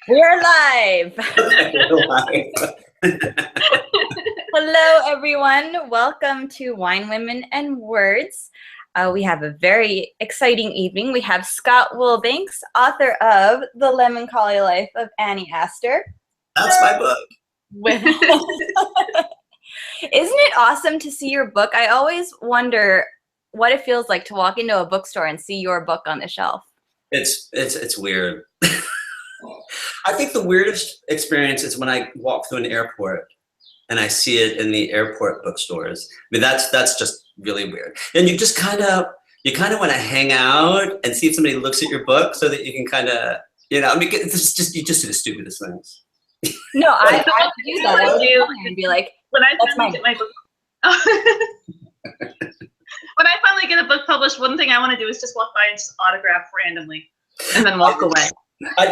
We're live. We're live. Hello, everyone. Welcome to Wine, Women, and Words. We have a very exciting evening. We have Scott Wilbanks, author of The Lemoncholy Life of Annie Aster. That's my book. Isn't it awesome to see your book? I always wonder what it feels like to walk into a bookstore and see your book on the shelf. It's weird. I think the weirdest experience is when I walk through an airport and I see it in the airport bookstores. I mean, that's just really weird. And you just kind of want to hang out and see if somebody looks at your book so that you can kind of, I mean, it's just you just do the stupidest things. No, I do that. I do and be like, when I finally get my book. When I finally get a book published, one thing I want to do is just walk by and just autograph randomly, and then walk away. I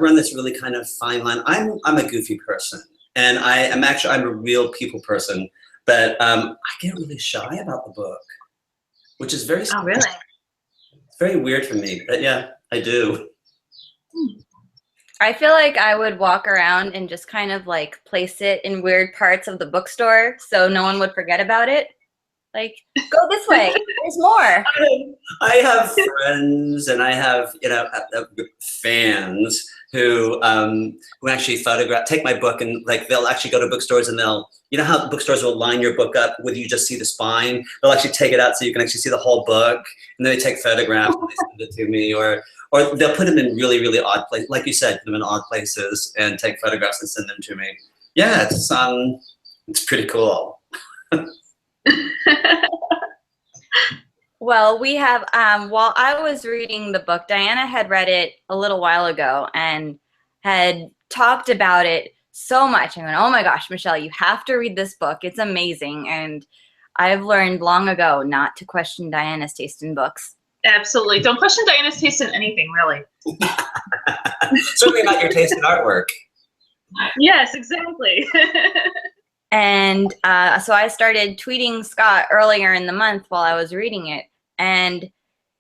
run this really kind of fine line. I'm a goofy person, and I'm a real people person, but I get really shy about the book, which is very Oh, really? It's very weird for me, but yeah, I do. I feel like I would walk around and just kind of like place it in weird parts of the bookstore so no one would forget about it. Like, go this way. There's more. I have friends and I have fans who actually take my book and like they'll actually go to bookstores and they'll how bookstores will line your book up with you just see the spine. They'll actually take it out so you can actually see the whole book, and then they take photographs and they send it to me, or they'll put them in really, really odd places, like you said, put them in odd places and take photographs and send them to me. Yeah, it's pretty cool. Well, we have, while I was reading the book, Diana had read it a little while ago and had talked about it so much. I went, oh my gosh, Michelle, you have to read this book. It's amazing. And I've learned long ago not to question Diana's taste in books. Absolutely. Don't question Diana's taste in anything, really. Certainly not your taste in artwork. Yes, exactly. And so I started tweeting Scott earlier in the month while I was reading it. And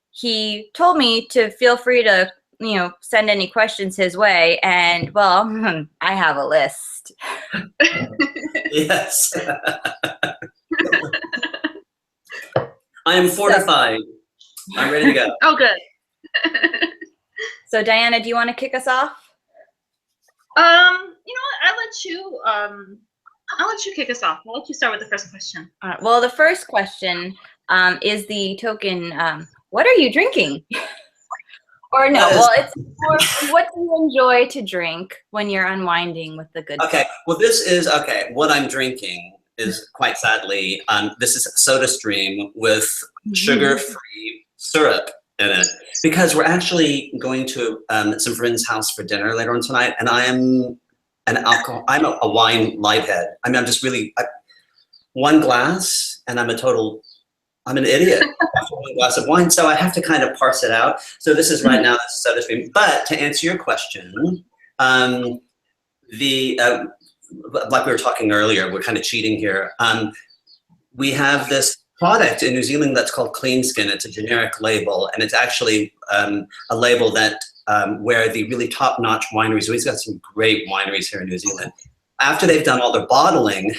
he told me to feel free to, send any questions his way. And, well, I have a list. Yes. I am fortified. I'm ready to go. Oh, good. So, Diana, do you want to kick us off? You know what? I'll let you kick us off. I'll let you start with the first question. All right. Well, the first question is the token, what are you drinking? Or no, well, it's more, what do you enjoy to drink when you're unwinding with the good Okay, stuff? well, what I'm drinking is quite sadly, this is SodaStream with sugar-free syrup in it, because we're actually going to some friend's house for dinner later on tonight, and I'm a wine lighthead. I mean, I'm just really, one glass, and I'm an idiot after one glass of wine, so I have to kind of parse it out. So this is right now, this is SodaStream. But to answer your question, like we were talking earlier, we're kind of cheating here. We have this product in New Zealand that's called Clean Skin. It's a generic label, and it's actually a label that where the really top-notch wineries, we've got some great wineries here in New Zealand. After they've done all their bottling,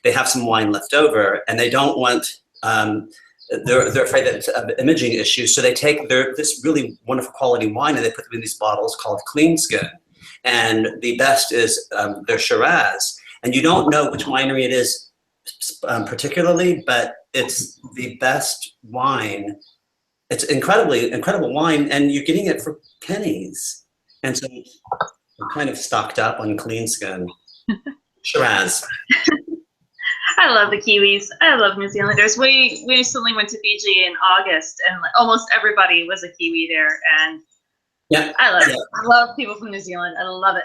they have some wine left over, and they don't want, they're afraid that it's an imaging issue, so they take this really wonderful quality wine and they put them in these bottles called Clean Skin. And the best is their Shiraz. And you don't know which winery it is particularly, but it's the best wine. It's incredible wine, and you're getting it for pennies. And so I'm kind of stocked up on Clean Skin. Shiraz. I love the Kiwis. I love New Zealanders. We recently went to Fiji in August, and almost everybody was a Kiwi there. And yeah, I love people from New Zealand. I love it.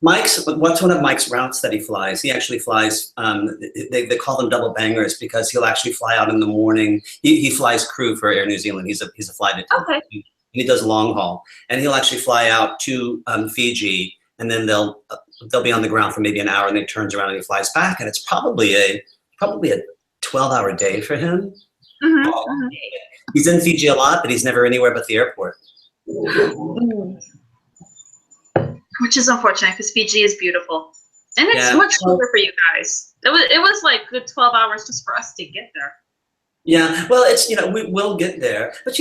What's one of Mike's routes that he flies? He actually flies, they call them double bangers because he'll actually fly out in the morning. He flies crew for Air New Zealand. He's a flight attendant. Okay. He does long haul, and he'll actually fly out to Fiji, and then they'll be on the ground for maybe an hour, and then he turns around and he flies back, and it's probably a 12-hour day for him. Mm-hmm. He's in Fiji a lot, but he's never anywhere but the airport. Which is unfortunate because Fiji is beautiful. And it's much closer for you guys. It was like good 12 hours just for us to get there. Yeah, well, it's, we will get there. But,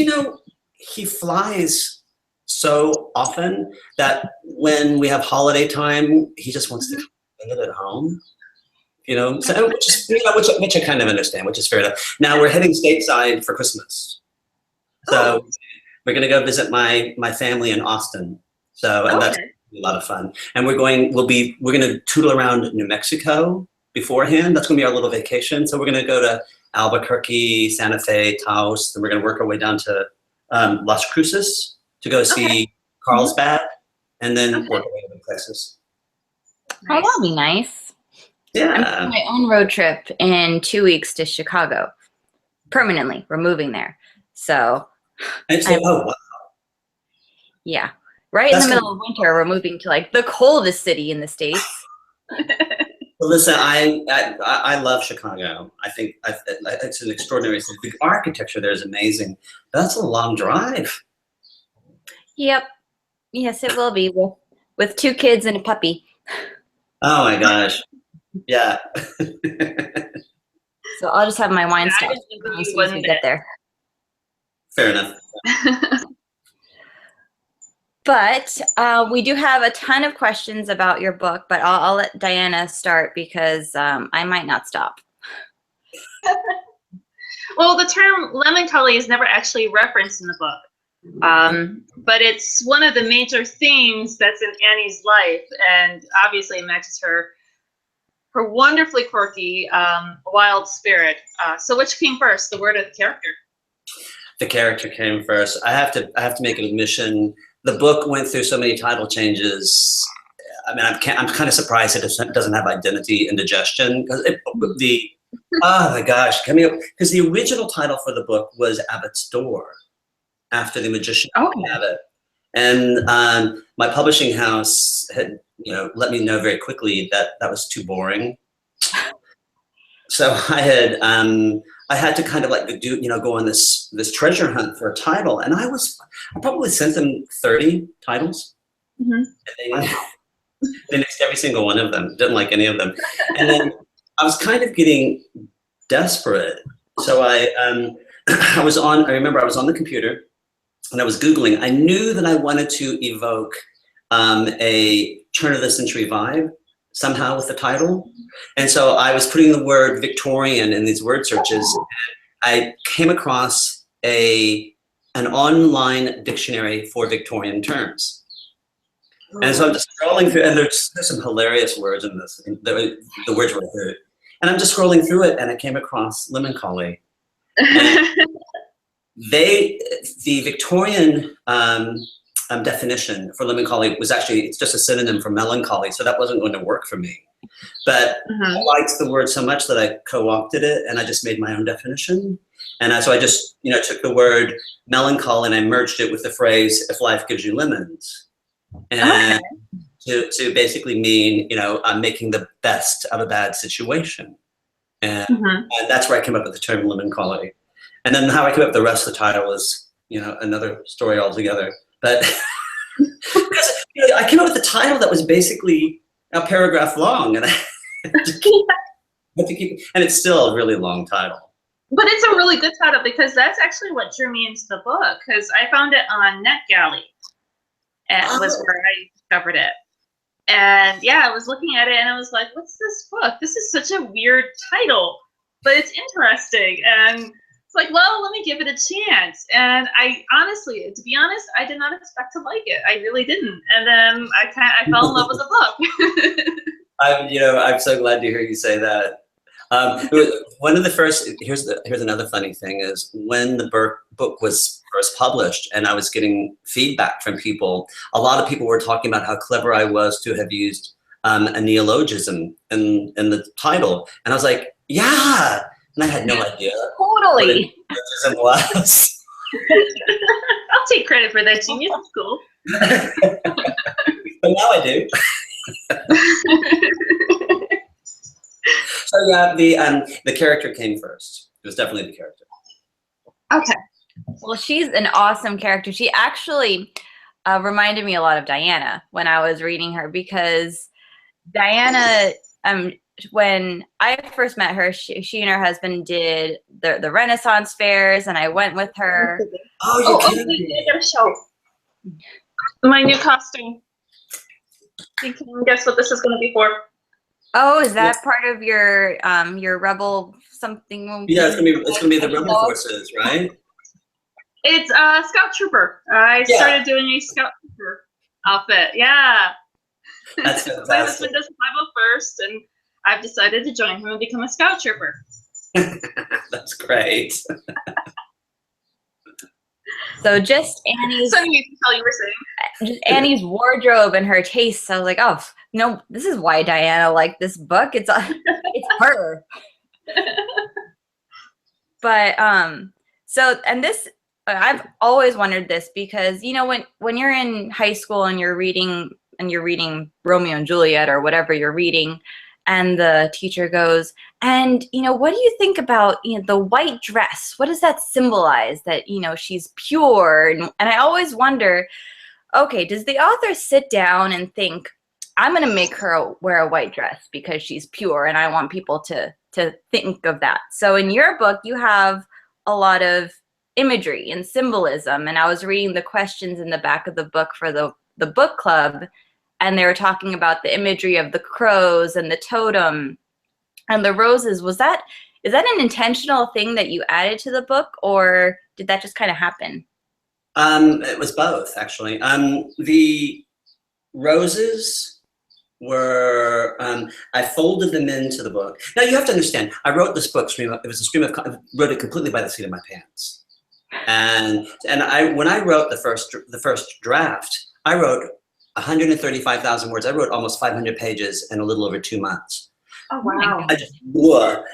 he flies so often that when we have holiday time, he just wants to spend it at home. So, which I kind of understand, which is fair enough. Now we're heading stateside for Christmas. So we're going to go visit my family in Austin. So, and that's a lot of fun. And we're going to tootle around New Mexico beforehand. That's going to be our little vacation. So we're going to go to Albuquerque, Santa Fe, Taos, and we're going to work our way down to Las Cruces to go see Carlsbad, and then work our way to places. Oh, that'll be nice. Yeah. I'm doing my own road trip in 2 weeks to Chicago. Permanently. We're moving there. So. Wow. Yeah. Right in the middle of winter, we're moving to like the coldest city in the States. Well, listen, I love Chicago. I think it's an extraordinary city. The architecture there is amazing. That's a long drive. Yep. Yes, it will be with 2 kids and a puppy. Oh my gosh. Yeah. So I'll just have my wine stash as soon as we get there. Fair enough. But we do have a ton of questions about your book, but I'll let Diana start because I might not stop. Well, the term Lemoncholy is never actually referenced in the book, but it's one of the major themes that's in Annie's life, and obviously it matches her wonderfully quirky, wild spirit. So which came first, the word or the character? The character came first. I have to make an admission. The book went through so many title changes. I mean, I'm kind of surprised it doesn't have identity indigestion, because oh my gosh, coming up, because the original title for the book was Abbott's Door, after the magician Abbott, and my publishing house had let me know very quickly that was too boring. So I had to kind of like go on this treasure hunt for a title, and I probably sent them 30 titles. And they nixed every single one of them. Didn't like any of them, and then I was kind of getting desperate. So I remember I was on the computer and I was Googling. I knew that I wanted to evoke a turn of the century vibe somehow with the title. And so I was putting the word Victorian in these word searches. And I came across an online dictionary for Victorian terms. And so I'm just scrolling through, and there's some hilarious words in this. The words were good. And I'm just scrolling through it, and I came across Lemoncholy. The Victorian definition for Lemoncholy was actually, it's just a synonym for melancholy, so that wasn't going to work for me. But I liked the word so much that I co-opted it, and I just made my own definition. And so I just, took the word melancholy and I merged it with the phrase, if life gives you lemons. And to basically mean, I'm making the best of a bad situation. And that's where I came up with the term Lemoncholy. And then how I came up with the rest of the title is, another story altogether. But because I came up with a title that was basically a paragraph long, and I had to keep, and it's still a really long title. But it's a really good title, because that's actually what drew me into the book, because I found it on NetGalley. And was where I discovered it. And yeah, I was looking at it and I was like, what's this book? This is such a weird title, but it's interesting. And it's like, well, let me give it a chance. And I honestly, to be honest, I did not expect to like it. I really didn't. And then I fell in love with the book. I'm so glad to hear you say that. One of the first, here's another funny thing, is when the book was first published and I was getting feedback from people, a lot of people were talking about how clever I was to have used a neologism in the title. And I was like, yeah, and I had no idea Totally. what a neologism was. I'll take credit for that, genius. It's cool. But now I do. So yeah, the character came first. It was definitely the character. Okay. Well, she's an awesome character. She actually, reminded me a lot of Diana when I was reading her, because Diana, when I first met her, she and her husband did the Renaissance fairs, and I went with her. Oh, you kidding? Gotta show my new costume. You can guess what this is going to be for. Oh, is that part of your rebel something? Yeah, it's gonna be the rebel forces, right? It's Scout Trooper. I started doing a Scout Trooper outfit. Yeah. That's fantastic. My husband does 501st, and I've decided to join him and become a Scout Trooper. That's great. So just Annie's. So you can tell you were saying. Just Annie's wardrobe and her tastes. I was like, oh no, this is why Diana liked this book. It's her. But so, and this, I've always wondered this, because you know, when you're in high school and you're reading Romeo and Juliet or whatever you're reading, and the teacher goes, and you know, what do you think about, you know, the white dress? What does that symbolize? That, you know, she's pure, and I always wonder, okay, does the author sit down and think, I'm going to make her wear a white dress because she's pure, and I want people to think of that. So in your book, you have a lot of imagery and symbolism, and I was reading the questions in the back of the book for the book club, and they were talking about the imagery of the crows and the totem and the roses. Is that an intentional thing that you added to the book, or did that just kind of happen? It was both, actually. The roses were, I folded them into the book. Now you have to understand, I wrote this book, it was a stream of, wrote it completely by the seat of my pants. And when I wrote the first draft, I wrote 135,000 words. I wrote almost 500 pages in a little over 2 months. Oh, wow.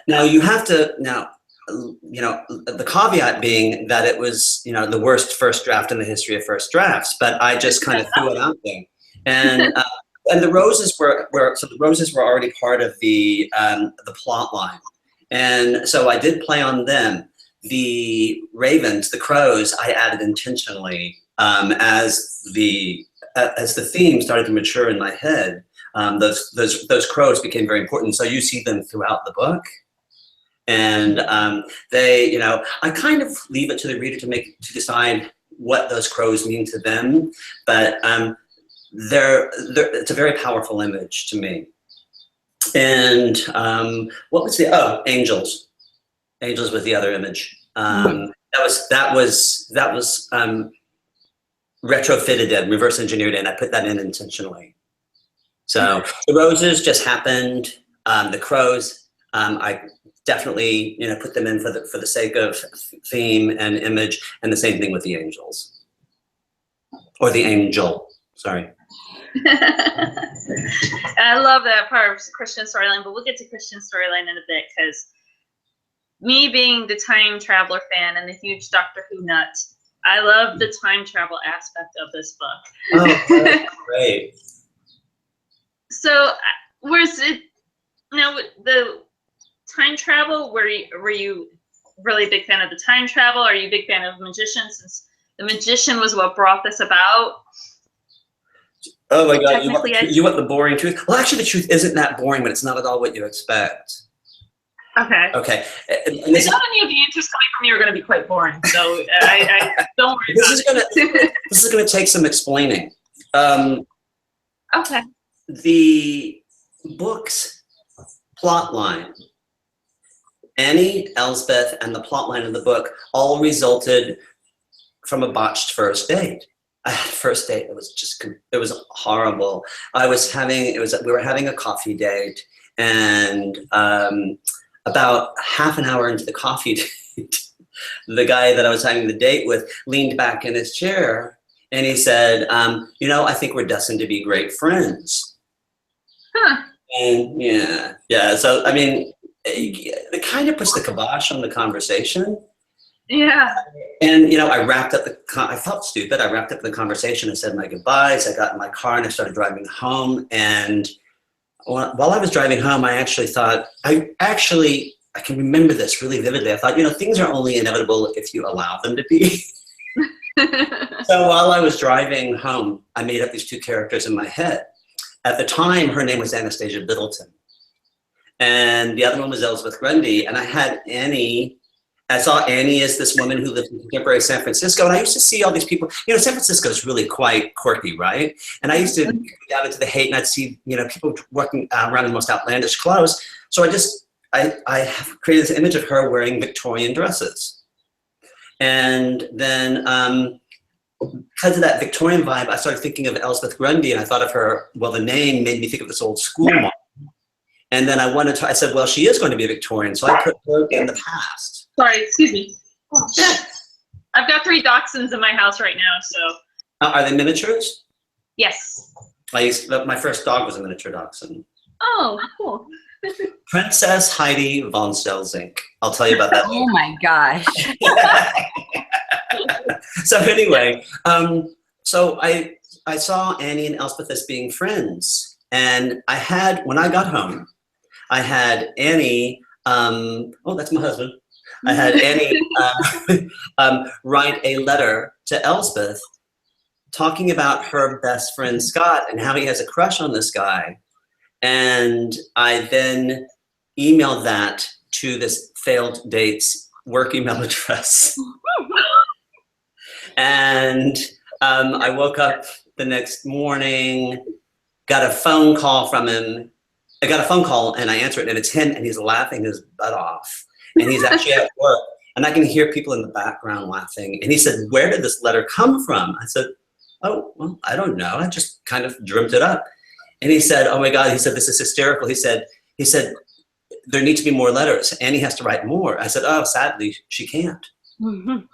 Now you have to, you know, the caveat being that it was, you know, the worst first draft in the history of first drafts, but I just kind of threw it out there. And the roses were already part of the plot line. And so I did play on them. The ravens, the crows, I added intentionally as the theme started to mature in my head. Those crows became very important. So you see them throughout the book, and they, you know, I kind of leave it to the reader to decide what those crows mean to them. But it's a very powerful image to me. And what was angels? Angels was the other image. That was retrofitted and reverse engineered, and I put that in intentionally. So the roses just happened. The crows, I definitely, you know, put them in for the sake of theme and image, and the same thing with the angels, or the angel. Sorry. I love that part of Christian storyline, but we'll get to Christian storyline in a bit, because me being the time traveler fan and the huge Doctor Who nut, I love the time travel aspect of this book. Oh, that's great. So, was it, you know, the time travel? Were you really a big fan of the time travel? Are you a big fan of magicians, since the magician was what brought this about? Oh my God, you want the boring truth? Well, actually, the truth isn't that boring, but it's not at all what you expect. Okay. Okay. I thought any of the answers coming from you are going to be quite boring, so I don't worry about it. This is going to take some explaining. Okay. The book's plot line, Annie, Elsbeth, and the plot line of the book all resulted from a botched first date. I had a first date. It was horrible. we were having a coffee date, and about half an hour into the coffee date, the guy that I was having the date with leaned back in his chair, and he said, you know, I think we're destined to be great friends. Huh. And yeah. So, I mean, it kind of puts the kibosh on the conversation. Yeah. And, you know, I felt stupid. I wrapped up the conversation and said my goodbyes. I got in my car and I started driving home. And while I was driving home, I actually thought, I can remember this really vividly. I thought, you know, things are only inevitable if you allow them to be. So while I was driving home, I made up these two characters in my head. At the time, her name was Anastasia Biddleton. And the other one was Elizabeth Grundy. And I had Annie. I saw Annie as this woman who lived in contemporary San Francisco. And I used to see all these people. You know, San Francisco is really quite quirky, right? And I used to go down into the Haight and I'd see, you know, people walking around in the most outlandish clothes. So I have created this image of her wearing Victorian dresses. And then because of that Victorian vibe, I started thinking of Elizabeth Grundy, and I thought of her, well, the name made me think of this old school mom. And then I said, well, she is going to be a Victorian, so I put her in the past. Sorry, excuse me. I've got 3 dachshunds in my house right now, so. Are they miniatures? Yes. My first dog was a miniature dachshund. Oh, cool. Princess Heidi von Stelzink. I'll tell you about that later. Oh my gosh. So anyway, so I saw Annie and Elspeth as being friends. And when I got home, I had Annie, oh, that's my husband. I had Annie write a letter to Elspeth talking about her best friend, Scott, and how he has a crush on this guy. And I then emailed that to this failed date's work email address. And I woke up the next morning, got a phone call from him. I got a phone call and I answered it, and it's him, and he's laughing his butt off. And he's actually at work, and I can hear people in the background laughing. And he said, "Where did this letter come from?" I said, "Oh, well, I don't know. I just kind of dreamt it up." And he said, "Oh my God," he said, "this is hysterical." He said, "There need to be more letters. Annie has to write more." I said, "Oh, sadly, she can't." Mm-hmm.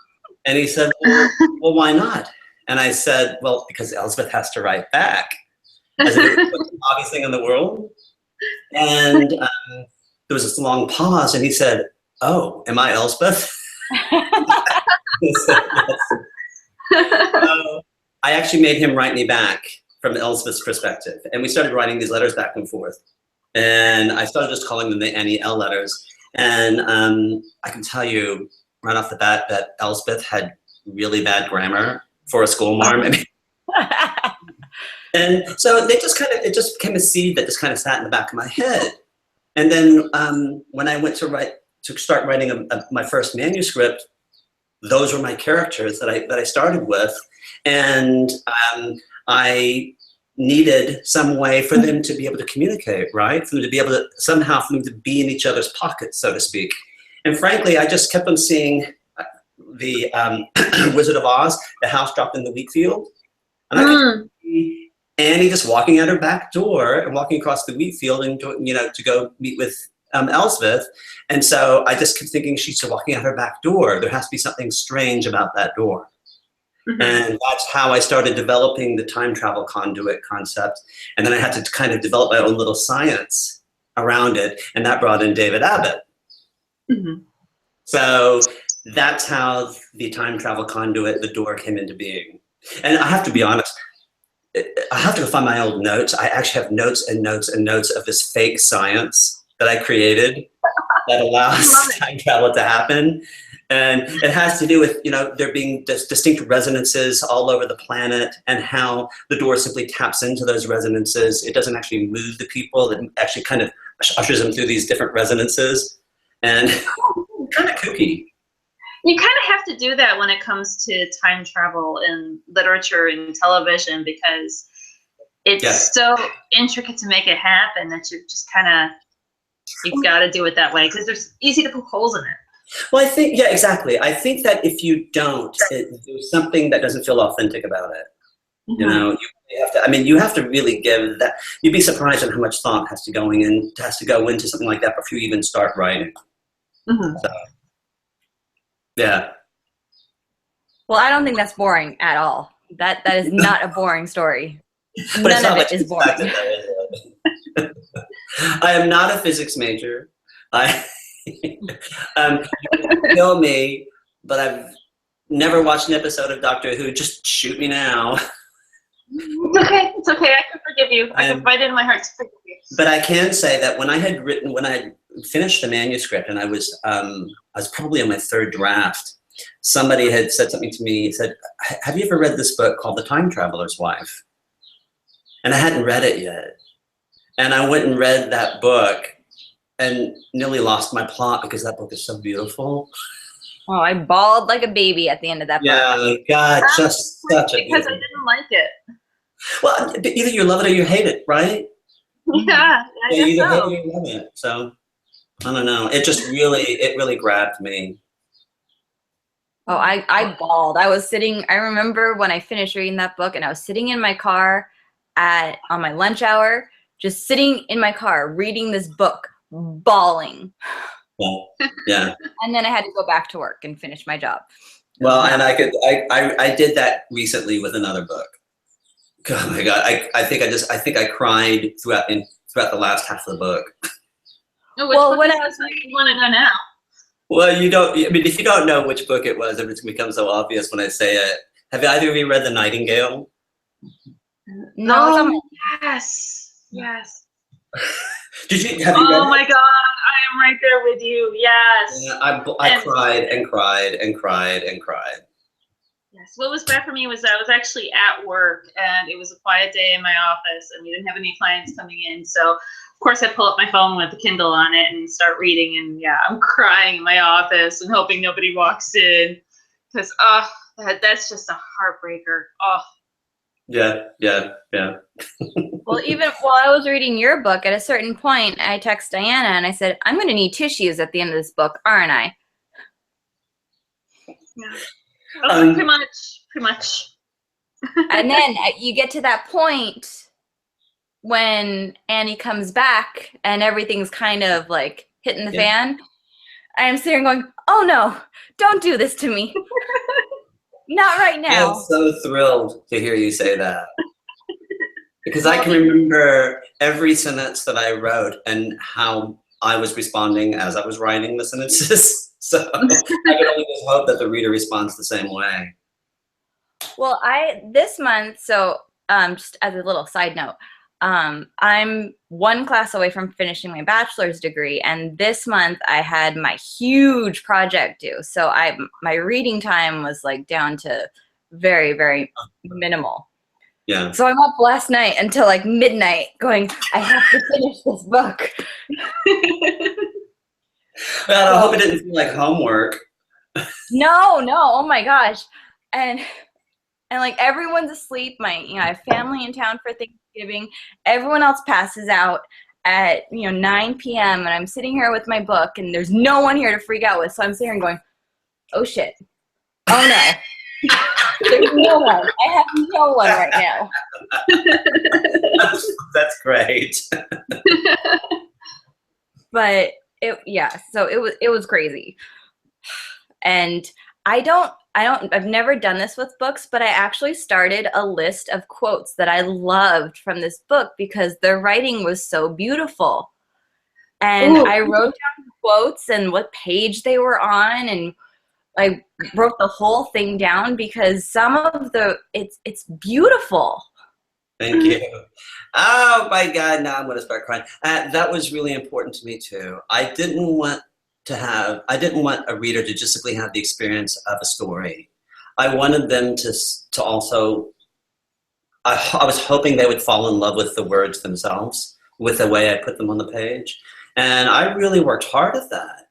And he said, well, why not? And I said, well, because Elspeth has to write back. I said, it's the obvious thing in the world. And there was this long pause, and he said, "Oh, am I Elspeth?" He said, yes. I actually made him write me back from Elspeth's perspective. And we started writing these letters back and forth. And I started just calling them the NEL letters. And I can tell you right off the bat that Elspeth had really bad grammar for a schoolmarm. I mean, and so it just became a seed that just kind of sat in the back of my head. And then when I went to start writing my first manuscript, those were my characters that I started with. And I needed some way for them to be able to communicate, right? For them to be able to somehow, for them to be in each other's pockets, so to speak. And frankly, I just kept on seeing the Wizard of Oz, the house dropped in the wheat field. And I could see Annie just walking out her back door and walking across the wheat field and to go meet with Elspeth. And so I just kept thinking, she's walking out her back door. There has to be something strange about that door. Mm-hmm. And that's how I started developing the time travel conduit concept. And then I had to kind of develop my own little science around it. And that brought in David Abbott. Mm-hmm. So that's how the time travel conduit, the door, came into being. And I have to be honest, I have to go find my old notes. I actually have notes and notes and notes of this fake science that I created that allows time travel to happen. And it has to do with, there being distinct resonances all over the planet, and how the door simply taps into those resonances. It doesn't actually move the people. It actually kind of ushers them through these different resonances. And kind of kooky. You kind of have to do that when it comes to time travel in literature and television, because it's so intricate to make it happen that you just you've got to do it that way, because there's easy to poke holes in it. Well, I think, exactly. I think that if you don't, there's something that doesn't feel authentic about it. Mm-hmm. You have to really give that. You'd be surprised at how much thought has to go into something like that before you even start writing. Mm-hmm. So, yeah. Well, I don't think that's boring at all. That is not a boring story. But none of it is boring. I am not a physics major. You know me, but I've never watched an episode of Doctor Who. Just shoot me now. It's okay. I can forgive you. I can find it in my heart to forgive you. But I can say that when I had finished the manuscript, and I was probably on my third draft, somebody had said something to me, said, have you ever read this book called The Time Traveler's Wife? And I hadn't read it yet. And I went and read that book and nearly lost my plot because that book is so beautiful. Oh, I bawled like a baby at the end of that book. Yeah, God, just such a because beautiful. I didn't like it. Well, either you love it or you hate it, right? Yeah, I You guess either hate it so. or you love it. So I don't know. It just really grabbed me. Oh, I bawled. I remember when I finished reading that book and I was sitting in my car on my lunch hour, just sitting in my car reading this book, bawling. Yeah. And then I had to go back to work and finish my job. Well, and I did that recently with another book. Oh my God, I think I cried throughout the last half of the book. Oh, well, when I was like, you want to know now? Well, you don't. I mean, if you don't know which book it was, it becomes so obvious when I say it. Have either of you read The Nightingale? No. Oh, yes. Have you read it? Oh my God, I am right there with you. Yes. Yeah, I cried and cried and cried and cried. Yes. What was bad for me was I was actually at work and it was a quiet day in my office and we didn't have any clients coming in. So of course I pull up my phone with the Kindle on it and start reading, and yeah, I'm crying in my office and hoping nobody walks in because that's just a heartbreaker. Oh. Yeah. Well, even while I was reading your book, at a certain point, I text Diana and I said, I'm going to need tissues at the end of this book, aren't I? Yeah. Pretty much. And then you get to that point when Annie comes back and everything's kind of like hitting the fan. I'm sitting there going, oh no, don't do this to me. Not right now. I'm so thrilled to hear you say that. Because I can remember every sentence that I wrote and how I was responding as I was writing the sentences. So I can only just hope that the reader responds the same way. Well, this month, so just as a little side note, I'm one class away from finishing my bachelor's degree, and this month I had my huge project due. So my reading time was like down to very, very minimal. Yeah. So I'm up last night until like midnight going, I have to finish this book. Well, I hope it didn't feel like homework. No, oh my gosh. And like everyone's asleep. I have family in town for Thanksgiving. Everyone else passes out at 9 p.m. and I'm sitting here with my book and there's no one here to freak out with. So I'm sitting here going, oh shit. Oh no. There's no one. I have no one right now. That's great. But it was crazy. And I've never done this with books, but I actually started a list of quotes that I loved from this book because their writing was so beautiful. And Ooh. I wrote down quotes and what page they were on, and I wrote the whole thing down because some of it's beautiful. Thank you. Oh my God, now I'm going to start crying. That was really important to me too. I didn't want a reader to just simply have the experience of a story. I wanted them to also, I was hoping they would fall in love with the words themselves, with the way I put them on the page. And I really worked hard at that.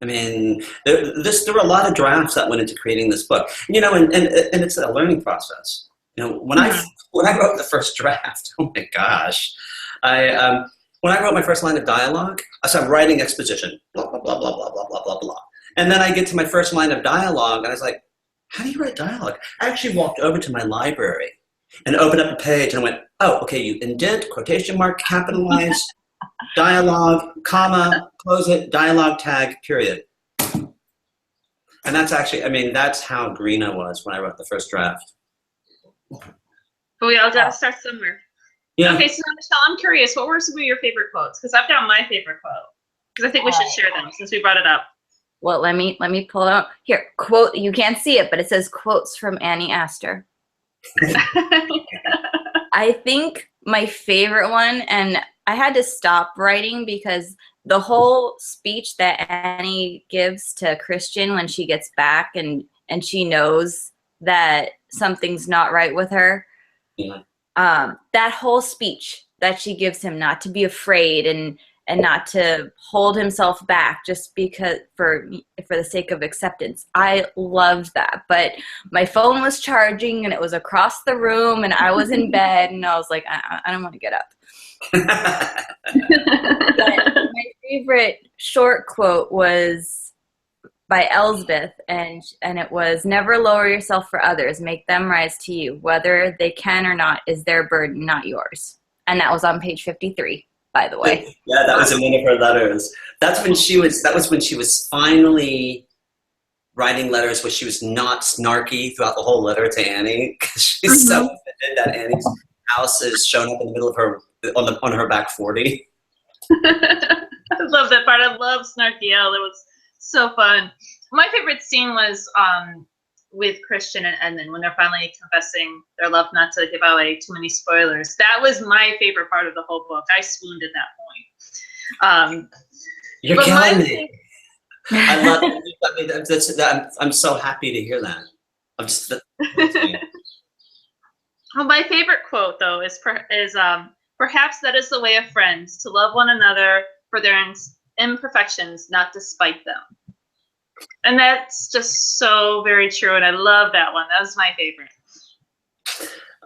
I mean, there were a lot of drafts that went into creating this book, and it's a learning process. When I wrote the first draft, oh my gosh, when I wrote my first line of dialogue, I'm writing exposition, blah, blah, blah, blah, blah, blah, blah, blah, blah. And then I get to my first line of dialogue, and I was like, how do you write dialogue? I actually walked over to my library and opened up a page, and I went, oh, okay, you indent, quotation mark, capitalize, dialogue, comma, close it, dialogue tag, period. And that's actually, that's how green I was when I wrote the first draft. But we all got to start somewhere. Yeah. Okay, so Michelle, I'm curious, what were some of your favorite quotes? Because I've got my favorite quote. Because I think we should share them since we brought it up. Well, let me pull it out. Here, quote, you can't see it, but it says quotes from Annie Aster. I think my favorite one, and I had to stop writing because the whole speech that Annie gives to Christian when she gets back and she knows that something's not right with her. Yeah. That whole speech that she gives him, not to be afraid and not to hold himself back just because for the sake of acceptance. I loved that. But my phone was charging and it was across the room and I was in bed and I was like, I don't want to get up. But my favorite short quote was by Elsbeth, and it was, "Never lower yourself for others. Make them rise to you. Whether they can or not is their burden, not yours." And that was on page 53, by the way. Yeah, that was in one of her letters. That was when she was finally writing letters where she was not snarky throughout the whole letter to Annie, because she's so offended that Annie's house is shown up in the middle of her on her back 40. I love that part. I love Snarky L. It was so fun. My favorite scene was with Christian and Edmund when they're finally confessing their love, not to give away too many spoilers. That was my favorite part of the whole book. I swooned at that point. You're killing me. I love it. I'm so happy to hear that. I'm just. Well, my favorite quote though is perhaps that is the way of friends, to love one another for their imperfections, not despite them. And that's just so very true, and I love that one. That was my favorite.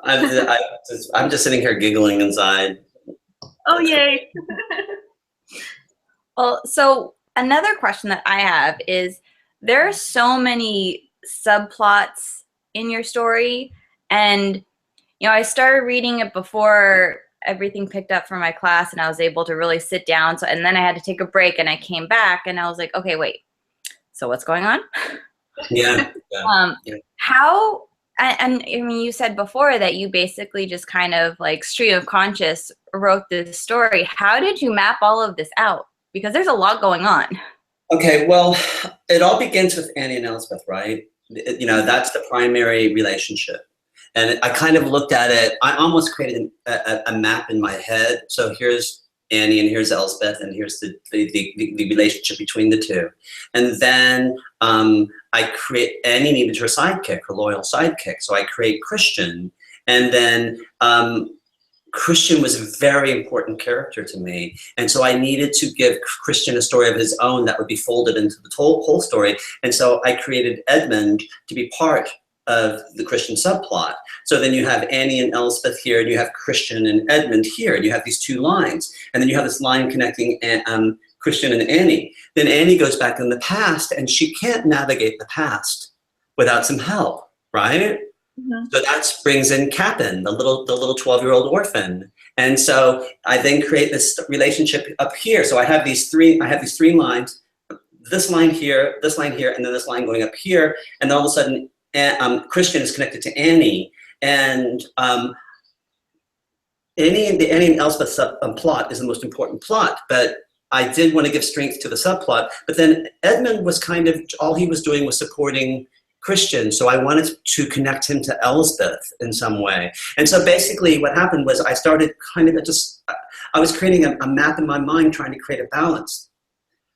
I'm just sitting here giggling inside. Oh, yay. Well, so another question that I have is, there are so many subplots in your story, and I started reading it before everything picked up for my class and I was able to really sit down. So, and then I had to take a break and I came back and I was like, okay, wait, so what's going on? Yeah. How, and I mean, you said before that you basically just kind of like stream of conscious wrote this story. How did you map all of this out? Because there's a lot going on. Okay, well, it all begins with Annie and Elspeth, right? That's the primary relationship. And I kind of looked at it, I almost created a map in my head. So here's Annie and here's Elspeth and here's the relationship between the two. And then Annie needed her sidekick, her loyal sidekick. So I create Christian. And then Christian was a very important character to me. And so I needed to give Christian a story of his own that would be folded into the whole story. And so I created Edmund to be part of the Christian subplot. So then you have Annie and Elspeth here, and you have Christian and Edmund here, and you have these two lines. And then you have this line connecting Christian and Annie. Then Annie goes back in the past, and she can't navigate the past without some help, right? Mm-hmm. So that brings in Captain, the little 12-year-old orphan. And so I then create this relationship up here. So I have these three lines, this line here, and then this line going up here, and then all of a sudden Christian is connected to Annie, and Annie and Elspeth plot is the most important plot, but I did want to give strength to the subplot. But then Edmund was kind of, all he was doing was supporting Christian, so I wanted to connect him to Elspeth in some way. And so basically what happened was I started I was creating a map in my mind, trying to create a balance,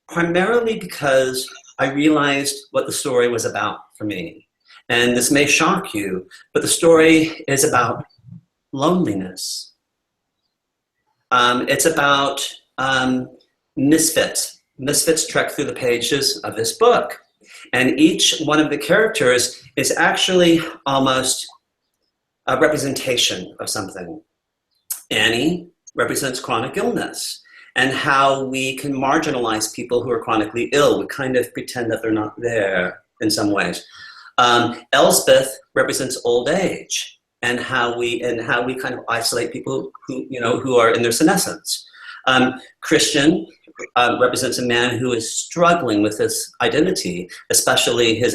primarily because I realized what the story was about for me. And this may shock you, but the story is about loneliness. It's about misfits. Misfits trek through the pages of this book. And each one of the characters is actually almost a representation of something. Annie represents chronic illness and how we can marginalize people who are chronically ill. We kind of pretend that they're not there in some ways. Elspeth represents old age and how we kind of isolate people who are in their senescence. Christian represents a man who is struggling with his identity, especially his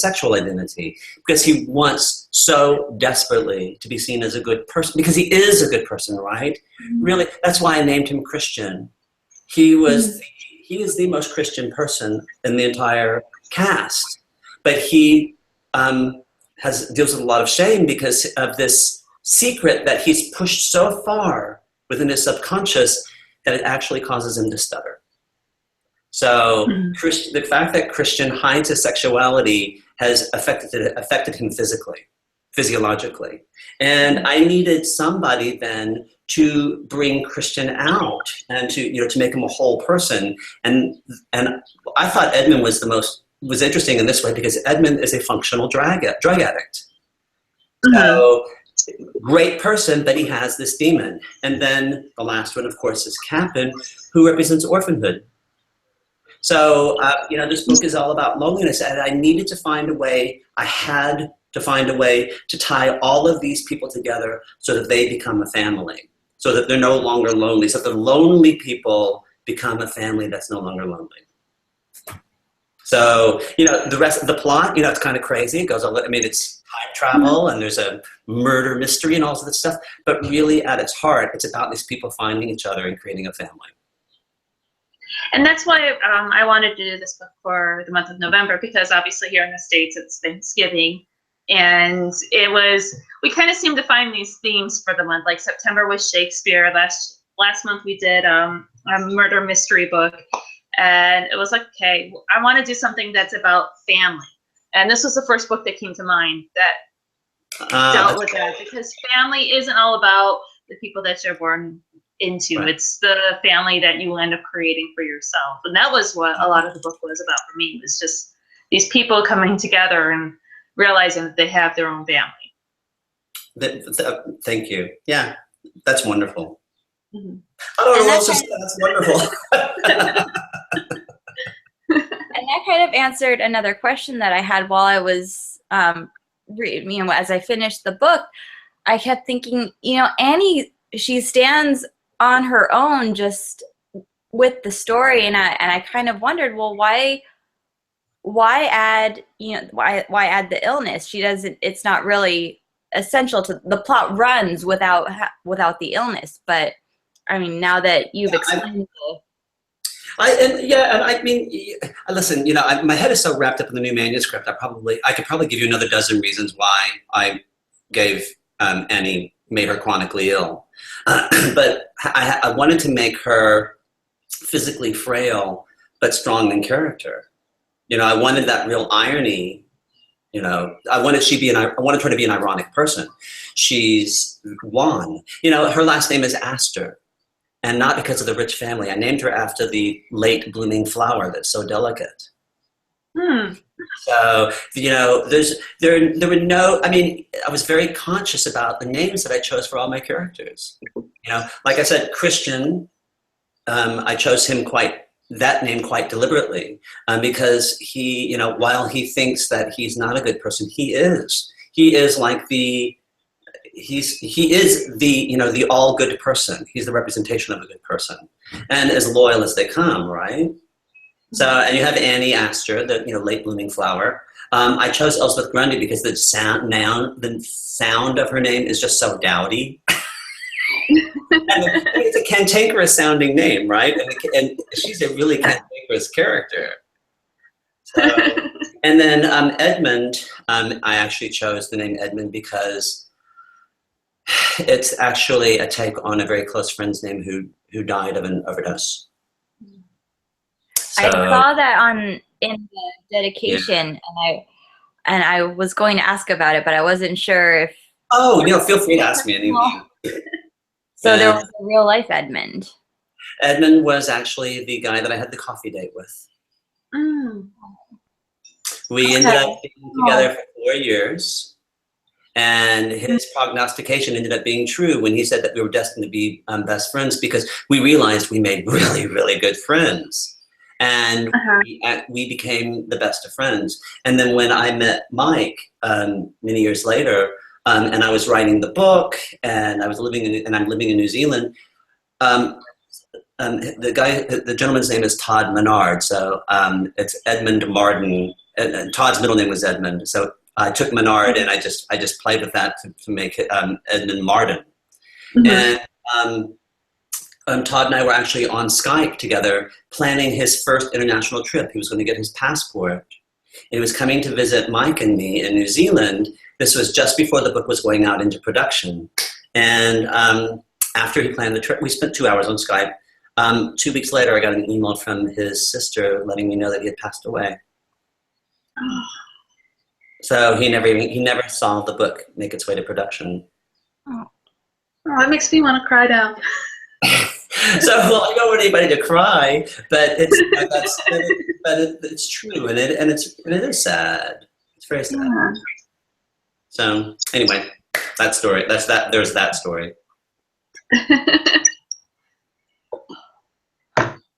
sexual identity, because he wants so desperately to be seen as a good person, because he is a good person, right? Mm-hmm. Really, that's why I named him Christian. He is the most Christian person in the entire cast. But he deals with a lot of shame because of this secret that he's pushed so far within his subconscious that it actually causes him to stutter. So the fact that Christian hides his sexuality has affected him physiologically. And I needed somebody then to bring Christian out and to make him a whole person. And I thought Edmund was interesting in this way because Edmund is a functional drug addict. So great person, but he has this demon. And then the last one, of course, is Captain, who represents orphanhood. So, this book is all about loneliness, and I needed to find a way, I had to find a way to tie all of these people together so that they become a family, so that they're no longer lonely, so that the lonely people become a family that's no longer lonely. So, the rest of the plot, it's kind of crazy. It goes, it's time travel and there's a murder mystery and all of this stuff, but really at its heart, it's about these people finding each other and creating a family. And that's why I wanted to do this book for the month of November, because obviously here in the States it's Thanksgiving. And we kind of seem to find these themes for the month. Like September was Shakespeare. Last month we did a murder mystery book. And it was like, okay, I want to do something that's about family. And this was the first book that came to mind that dealt with that, because family isn't all about the people that you're born into. Right. It's the family that you end up creating for yourself. And that was what a lot of the book was about for me, was just these people coming together and realizing that they have their own family. Thank you. Yeah, that's wonderful. Mm-hmm. I don't know, that's wonderful. And that kind of answered another question that I had while I was reading, as I finished the book. I kept thinking, Annie, she stands on her own just with the story, and I kind of wondered, well, why add the illness? She doesn't. It's not really essential to the plot. Runs without the illness, but I mean, now that you've explained listen, my head is so wrapped up in the new manuscript. I could probably give you another dozen reasons why I gave Annie, made her chronically ill. But I wanted to make her physically frail, but strong in character. I wanted that real irony. I wanted her to be an ironic person. She's Juan. Her last name is Aster. And not because of the rich family. I named her after the late blooming flower that's so delicate. So, there were no, I was very conscious about the names that I chose for all my characters. Like I said, Christian, I chose that name quite deliberately because he, while he thinks that he's not a good person, he is like he is the all good person. He's the representation of a good person and as loyal as they come, right? So, and you have Annie Aster, the late blooming flower. I chose Elspeth Grundy because the sound of her name is just so dowdy. And it's a cantankerous sounding name, right? And she's a really cantankerous character. So, and then Edmund, I actually chose the name Edmund because it's actually a take on a very close friend's name who died of an overdose. So, I saw that in the dedication, and I was going to ask about it, but I wasn't sure if. Oh, feel free to ask me anything. So there was a real life Edmund. Edmund was actually the guy that I had the coffee date with. We ended up being together for 4 years, and his prognostication ended up being true when he said that we were destined to be best friends, because we realized we made really, really good friends. And we became the best of friends. And then when I met Mike many years later, and I was writing the book, and I'm living in New Zealand, the gentleman's name is Todd Menard. So it's Edmund Martin. And Todd's middle name was Edmund. So I took Menard and I just played with that to make it Edmund Martin. And Todd and I were actually on Skype together planning his first international trip. He was going to get his passport. And he was coming to visit Mike and me in New Zealand. This was just before the book was going out into production. And after he planned the trip, we spent 2 hours on Skype. 2 weeks later, I got an email from his sister letting me know that he had passed away. So he never saw the book make its way to production. Oh, that makes me want to cry now. So well, I don't want anybody to cry, but it's true, and it is sad. It's very sad. Yeah. So anyway, that story. There's that story.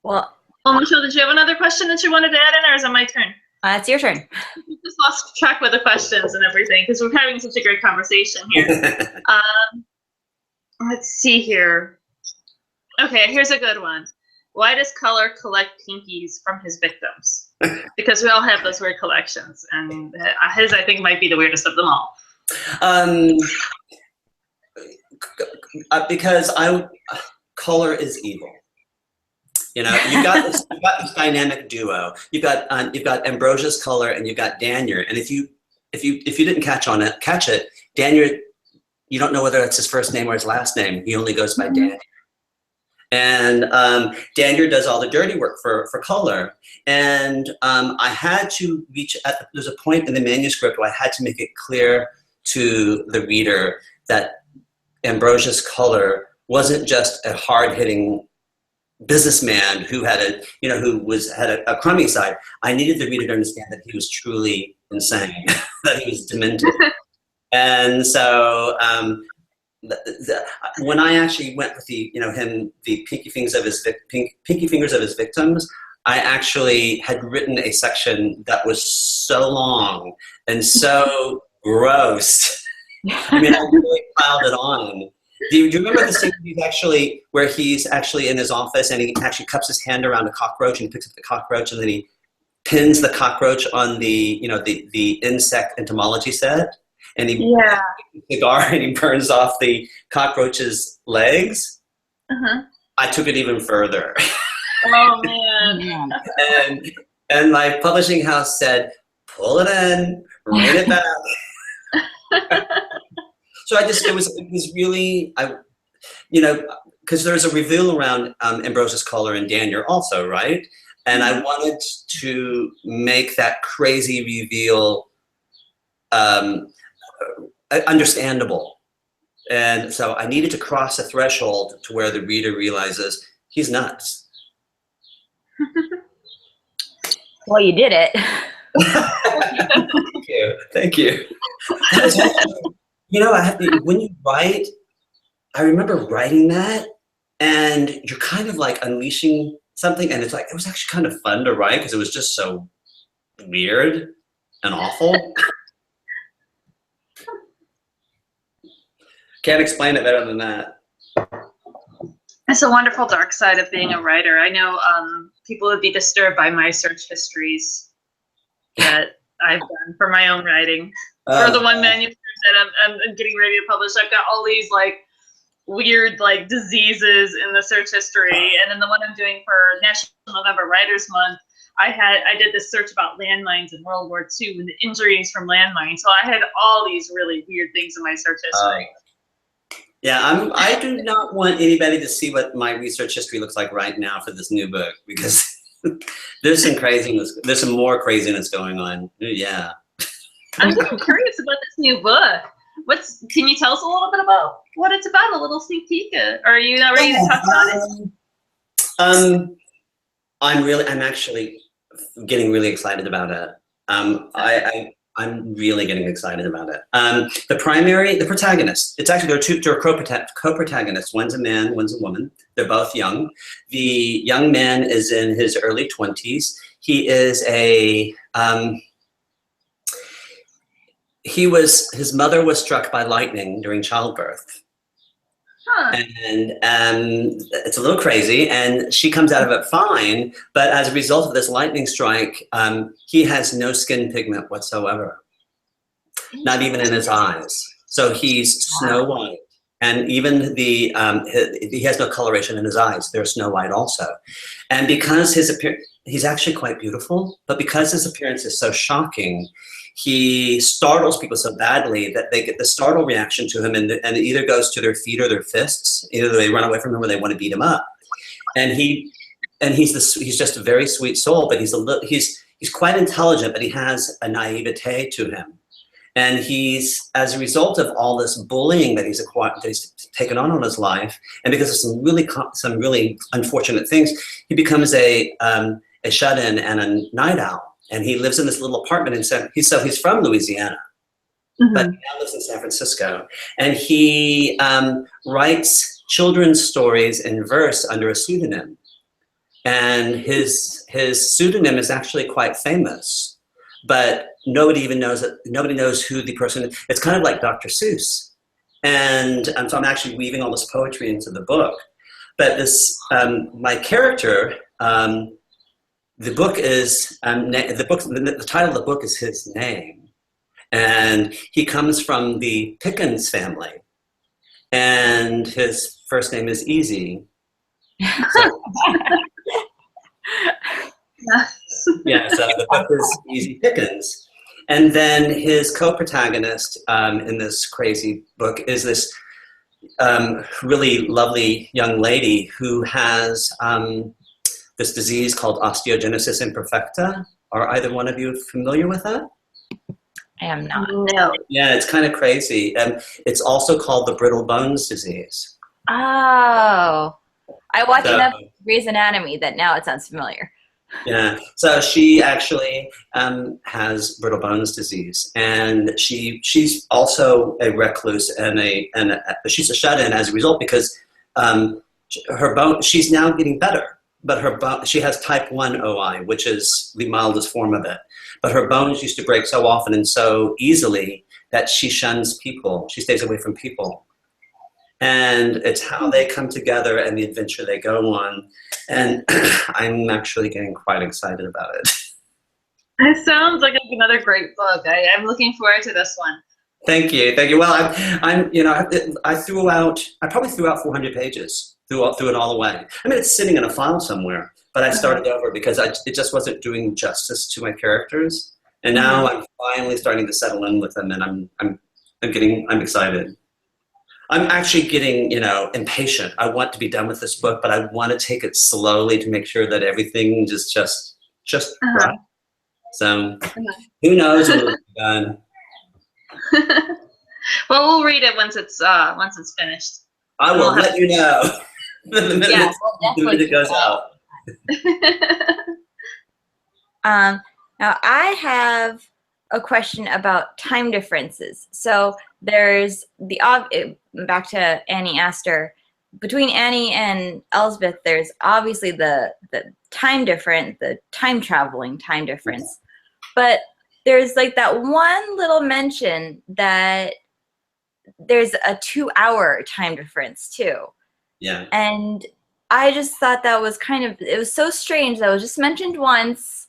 Well, Michelle, did you have another question that you wanted to add in, or is it my turn? it's your turn. We just lost track with the questions and everything because we're having such a great conversation here. Let's see here. Okay, here's a good one. Why does Color collect Pinkies from his victims? Because we all have those weird collections, and his, I think, might be the weirdest of them all. Because Color is evil. You know, you've got this dynamic duo. You've got Ambrosia's Color and you've got Daniel. And if you didn't catch it, Daniel, you don't know whether that's his first name or his last name. He only goes by Daniel. And Daniel does all the dirty work for Color. And I had to there's a point in the manuscript where I had to make it clear to the reader that Ambrosia's Color wasn't just a hard-hitting businessman who had a crummy side. I needed the reader to understand that he was truly insane, that he was demented. And so when I actually went with the pinky fingers of his victims, I actually had written a section that was so long and so gross. I mean, I really piled it on. Do you remember the scene where he's actually in his office and he actually cups his hand around a cockroach and he picks up the cockroach and then he pins the cockroach on the insect entomology set and he takes a cigar and he burns off the cockroach's legs? I took it even further. Oh man! and my publishing house said, "Pull it in, rein it back." So it was really, because there's a reveal around Ambrosia's Color and Daniel also, right? And I wanted to make that crazy reveal understandable. And so I needed to cross a threshold to where the reader realizes he's nuts. Well, you did it. Thank you. When you write, I remember writing that, and you're kind of like unleashing something, and it's like, it was actually kind of fun to write because it was just so weird and awful. Can't explain it better than that. It's a wonderful dark side of being a writer. I know people would be disturbed by my search histories that I've done for my own writing. For the one manuscript that I'm getting ready to publish, I've got all these like weird like diseases in the search history, and then the one I'm doing for National November Writers Month, I did this search about landmines in World War II and the injuries from landmines. So I had all these really weird things in my search history. Yeah, I do not want anybody to see what my research history looks like right now for this new book because there's some craziness. There's some more craziness going on. Yeah. I'm just curious about this new book. Can you tell us a little bit about what it's about? A little sneak peek? Or are you not ready to talk about it? I'm actually getting really excited about it. I'm really getting excited about it. The protagonist, there are co-protagonists. One's a man, one's a woman. They're both young. The young man is in his early 20s. He is his mother was struck by lightning during childbirth. Huh. And it's a little crazy, and she comes out of it fine, but as a result of this lightning strike, he has no skin pigment whatsoever, not even in his eyes. So he's snow white, and even he has no coloration in his eyes. They're snow white also. And because his appearance, he's actually quite beautiful, but because his appearance is so shocking, he startles people so badly that they get the startle reaction to him, and it either goes to their feet or their fists. Either they run away from him or they want to beat him up. and he's just a very sweet soul, but he's quite intelligent, but he has a naivete to him. And he's, as a result of all this bullying that he's taken on his life, and because of some really unfortunate things, he becomes a shut-in and a night owl. And he lives in this little apartment he's from Louisiana, but he now lives in San Francisco. And he writes children's stories in verse under a pseudonym. And his pseudonym is actually quite famous, but nobody knows who the person is. It's kind of like Dr. Seuss. And so I'm actually weaving all this poetry into the book. But this, my character, the title of the book is his name. And he comes from the Pickens family. And his first name is Easy. So, yeah, so the book is Easy Pickens. And then his co-protagonist in this crazy book is this really lovely young lady who has this disease called osteogenesis imperfecta. Are either one of you familiar with that? I am not. No. Yeah, it's kind of crazy. And it's also called the brittle bones disease. Oh. I watched enough Grey's Anatomy that now it sounds familiar. Yeah, so she actually has brittle bones disease, and she's also a recluse and she's a shut-in as a result because she's now getting better, but she has type 1 OI, which is the mildest form of it. But her bones used to break so often and so easily that she shuns people. She stays away from people. And it's how they come together and the adventure they go on. And I'm actually getting quite excited about it. It sounds like another great book. I'm looking forward to this one. Thank you. Well, I probably threw out 400 pages, threw it all away. I mean, it's sitting in a file somewhere, but I started over because it just wasn't doing justice to my characters. And now I'm finally starting to settle in with them, and I'm excited. I'm actually getting, impatient. I want to be done with this book, but I want to take it slowly to make sure that everything just right. So who knows when it'll be done. Well, we'll read it once it's finished. I will let you know the minute it goes out. Now I have a question about time differences. So there's back to Annie Aster. Between Annie and Elsbeth, there's obviously the time difference, the time traveling time difference. But there's like that one little mention that there's a 2-hour time difference too. Yeah. And I just thought that was it was so strange that it was just mentioned once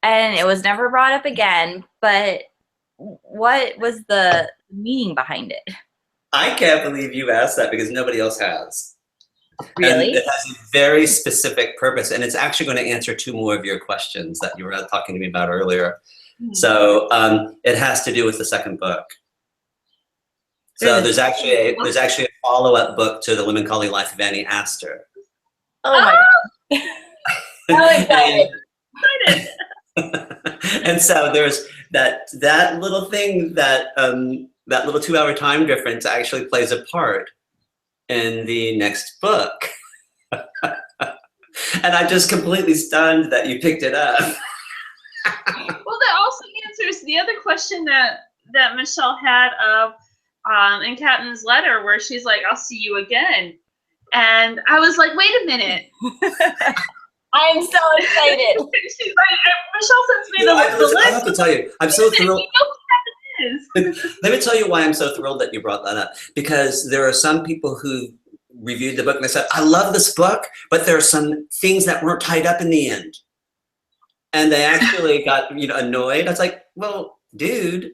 and it was never brought up again. But what was the meaning behind it? I can't believe you asked that because nobody else has. Really? And it has a very specific purpose, and it's actually going to answer 2 more of your questions that you were talking to me about earlier. So it has to do with the second book. So there's actually a follow-up book to the Lemoncholy Life of Annie Aster. Oh my God! So excited! And so there's that little thing that little 2-hour time difference actually plays a part in the next book. And I'm just completely stunned that you picked it up. Well, that also answers the other question that Michelle had in Captain's letter, where she's like, "I'll see you again," and I was like, "Wait a minute." I'm so excited. She's like, Michelle sends me the list. I have to tell you, I'm so thrilled. You know Let me tell you why I'm so thrilled that you brought that up. Because there are some people who reviewed the book and they said, "I love this book, but there are some things that weren't tied up in the end." And they actually got annoyed. I was like, "Well, dude,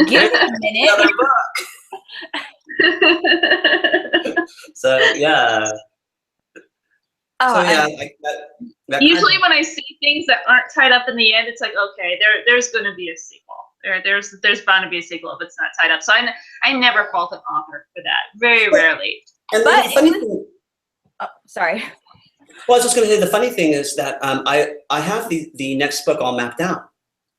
give me a minute." Another book. So yeah. Oh, so, yeah, that usually when I see things that aren't tied up in the end, it's like, okay, there's going to be a sequel. There's bound to be a sequel if it's not tied up. So I never fault an author for that. Very rarely. But oh, sorry. Well, I was just going to say the funny thing is that I have the next book all mapped out,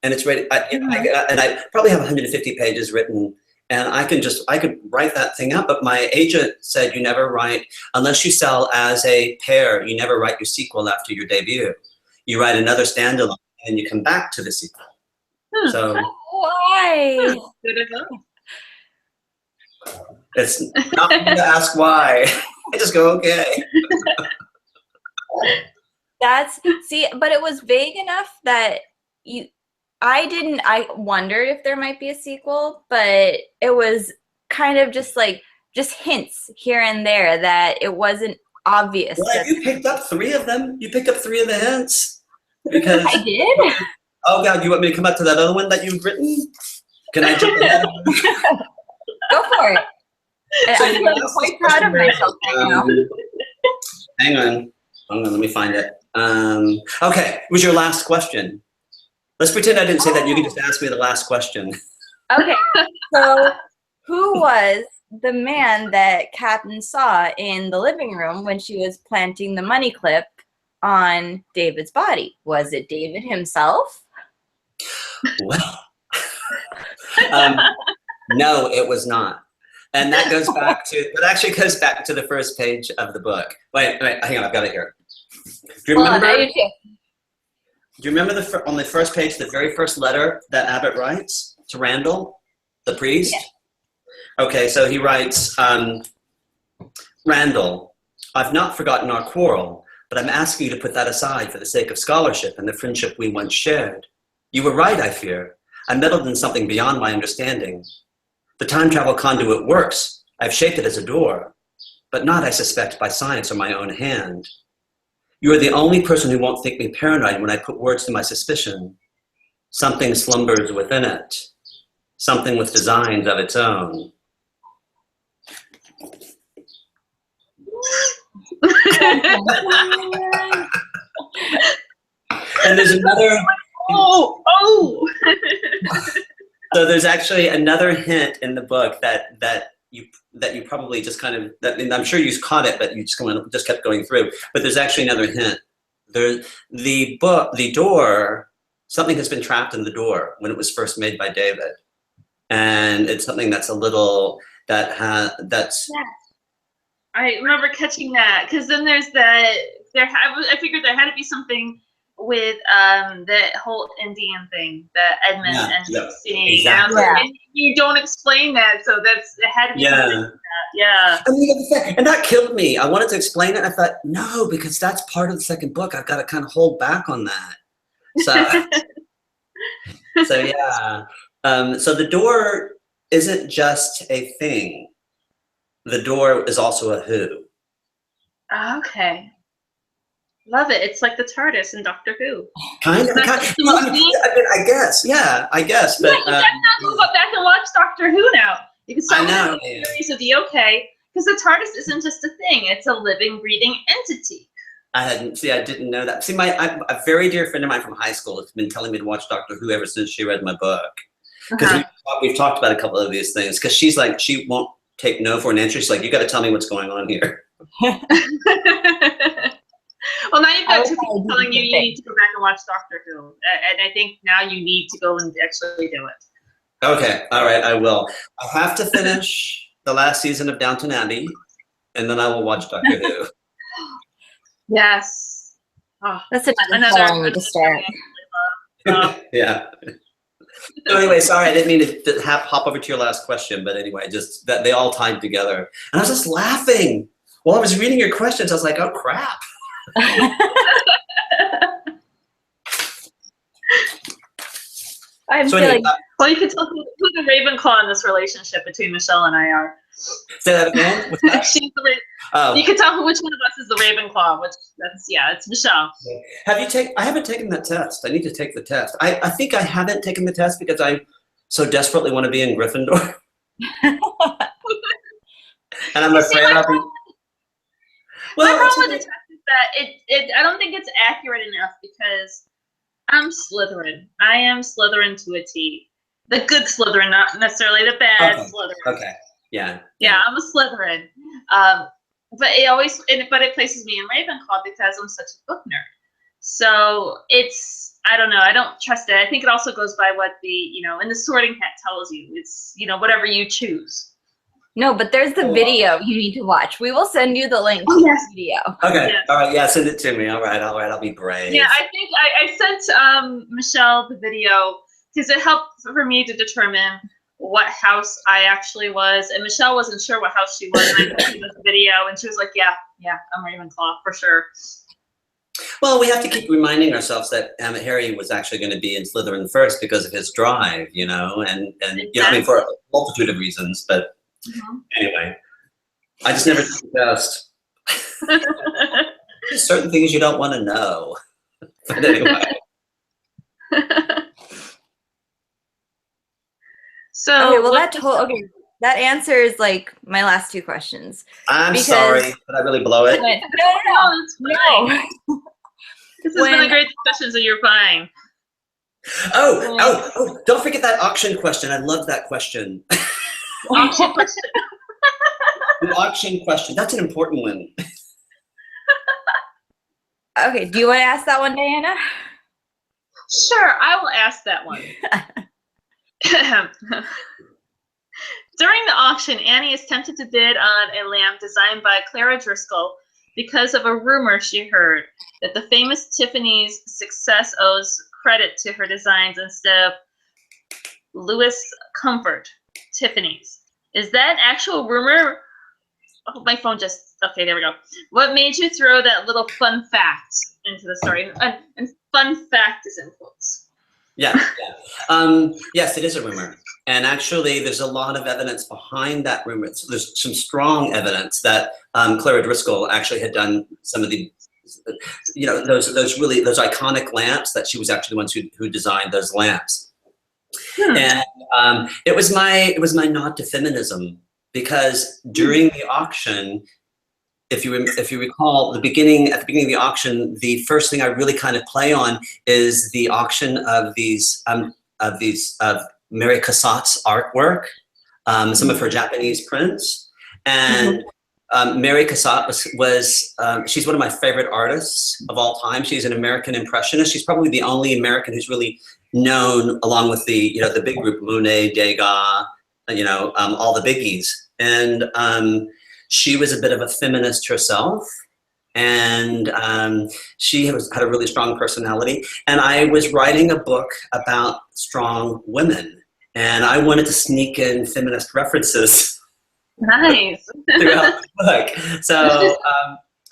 and it's ready. And I probably have 150 pages written, and I could write that thing up. But my agent said you never write unless you sell as a pair. You never write your sequel after your debut. You write another standalone, and you come back to the sequel. So why? Good enough. it's not for me to ask why. I just go, okay. But it was vague enough that I wondered if there might be a sequel, but it was kind of just hints here and there that it wasn't obvious. Well, you picked up 3 of them. You picked up 3 of the hints. Because I did? Oh God, you want me to come up to that other one that you've written? Can I jump ahead? Go for it. So I'm feeling quite proud of myself right now. Hang on, let me find it. Okay, was your last question? Let's pretend I didn't say that. You can just ask me the last question. Okay, so who was the man that Captain saw in the living room when she was planting the money clip on David's body? Was it David himself? Well, no, it was not. And that goes back to, it actually goes back to the first page of the book. Wait, hang on, I've got it here. Do you remember? I do too. Do you remember on the first page, the very first letter that Abbott writes to Randall, the priest? Yeah. Okay, so he writes, Randall, I've not forgotten our quarrel, but I'm asking you to put that aside for the sake of scholarship and the friendship we once shared. You were right, I fear. I meddled in something beyond my understanding. The time travel conduit works. I've shaped it as a door, but not, I suspect, by science or my own hand. You are the only person who won't think me paranoid when I put words to my suspicion. Something slumbers within it. Something with designs of its own. And there's another... Oh! So there's actually another hint in the book that you probably just kind of, and I'm sure you caught it, but you just kept going through. But there's actually another hint. The door, something has been trapped in the door when it was first made by David, and it's something that's a little that's. Yeah. I remember catching that because then there's that. I figured there had to be something with that whole Indian thing that Edmund ends up seeing. Exactly. And you don't explain that, so it had to be something like that. Yeah. I mean, and that killed me. I wanted to explain it. I thought, no, because that's part of the second book. I've got to kind of hold back on that. So, yeah. So the door isn't just a thing. The door is also a who. Okay. Love it. It's like the TARDIS in Doctor Who. Kind of. Well, I mean, I guess. Yeah, I guess. But you better not go back and watch Doctor Who now. You can start with the series of the OK, because the TARDIS isn't just a thing; it's a living, breathing entity. I didn't know that. See, a very dear friend of mine from high school has been telling me to watch Doctor Who ever since she read my book. Because we've talked about a couple of these things. Because she's like, she won't take no for an answer. She's like, you got to tell me what's going on here. Well, now you've got two people telling you need to go back and watch Doctor Who, and I think now you need to go and actually do it. Okay, all right, I will. I have to finish the last season of Downton Abbey, and then I will watch Doctor Who. Yes. Oh, that's another to start. Yeah. So anyway, sorry, I didn't mean to hop over to your last question, but anyway, just that they all tied together. And I was just laughing while I was reading your questions. I was like, oh, crap. I'm feeling. Well, you can tell who the Ravenclaw in this relationship between Michelle and I are. Say that again. What's that? She's you can tell which one of us is the Ravenclaw. It's Michelle. Have you I haven't taken that test. I need to take the test. I think I haven't taken the test because I so desperately want to be in Gryffindor. And I'm afraid I'll be. Well, my problem with the test is that I don't think it's accurate enough because I'm Slytherin. I am Slytherin to a T. The good Slytherin, not necessarily the bad Slytherin. Okay. Yeah. Yeah, I'm a Slytherin. but it places me in Ravenclaw because I'm such a book nerd. So it's, I don't know, I don't trust it. I think it also goes by what in the Sorting Hat tells you. It's, whatever you choose. No, but there's the video you need to watch. We will send you the link Oh, to yes. the video. Okay. Yes. All right. Yeah. Send it to me. All right. I'll be brave. Yeah, I think I sent Michelle the video because it helped for me to determine what house I actually was. And Michelle wasn't sure what house she was. And I sent her the video, and she was like, yeah, I'm Ravenclaw for sure. Well, we have to keep reminding ourselves that Harry was actually going to be in Slytherin first because of his drive, and I mean, for a multitude of reasons. But anyway, I just never did the best. There's certain things you don't want to know. But anyway. So okay, well that answers like my last two questions. I'm sorry, did I really blow it? No. This has been a great discussion, so you're fine. Oh, don't forget that auction question. I love that question. Auction question. The auction question. That's an important one. Okay, do you want to ask that one, Diana? Sure, I will ask that one. During the auction, Annie is tempted to bid on a lamp designed by Clara Driscoll because of a rumor she heard that the famous Tiffany's success owes credit to her designs instead of Louis Comfort Tiffany's. Is that an actual rumor? Oh, my phone just... Okay, there we go. What made you throw that little fun fact into the story? And fun fact is in quotes. Yeah. Yes, it is a rumor. And actually, there's a lot of evidence behind that rumor. So there's some strong evidence that Clara Driscoll actually had done some of the, those iconic lamps, that she was actually the ones who designed those lamps. And it was my nod to feminism, because during the auction, if you recall, at the beginning of the auction, the first thing I really kind of play on is the auction of these Mary Cassatt's artwork, some of her Japanese prints, and Mary Cassatt was she's one of my favorite artists of all time. She's an American Impressionist. She's probably the only American who's really known, along with the big group Monet, Degas, all the biggies. And she was a bit of a feminist herself, and she had a really strong personality. And I was writing a book about strong women, and I wanted to sneak in feminist references. Nice. Throughout the book.